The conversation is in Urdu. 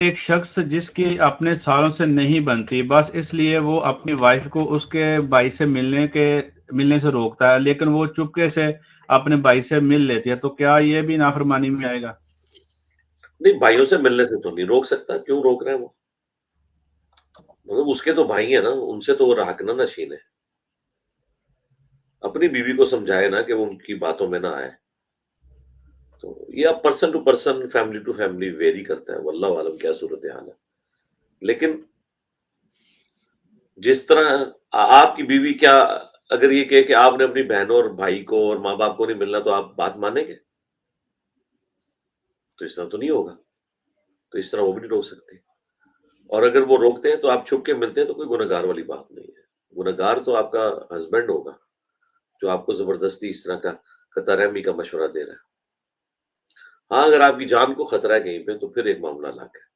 ایک شخص جس کی اپنے سالوں سے نہیں بنتی، بس اس لیے وہ اپنی وائف کو اس کے بھائی سے ملنے سے روکتا ہے، لیکن وہ چپکے سے اپنے بھائی سے مل لیتی ہے، تو کیا یہ بھی نافرمانی میں آئے گا؟ نہیں، بھائیوں سے ملنے سے تو نہیں روک سکتا، کیوں روک رہے ہیں وہ؟ مطلب اس کے تو بھائی ہیں نا، ان سے تو وہ راہکنا نشین ہے. اپنی بیوی کو سمجھائے نا کہ وہ ان کی باتوں میں نہ آئے. تو یہ اب person to person, family to family vary کرتا ہے، واللہ عالم کیا صورتحال ہے. لیکن جس طرح آپ کی بیوی کیا اگر یہ کہے کہ آپ نے اپنی بہنوں اور بھائی کو اور ماں باپ کو نہیں ملنا تو آپ بات مانیں گے؟ تو اس طرح تو نہیں ہوگا. تو اس طرح وہ بھی نہیں روک سکتے. اور اگر وہ روکتے ہیں تو آپ چھپ کے ملتے ہیں تو کوئی گنہگار والی بات نہیں ہے. گنہگار تو آپ کا ہسبینڈ ہوگا جو آپ کو زبردستی اس طرح کا قطع رحمی کا مشورہ دے رہا ہے. ہاں، اگر آپ کی جان کو خطرہ ہے کہیں پہ تو پھر ایک معاملہ الگ ہے.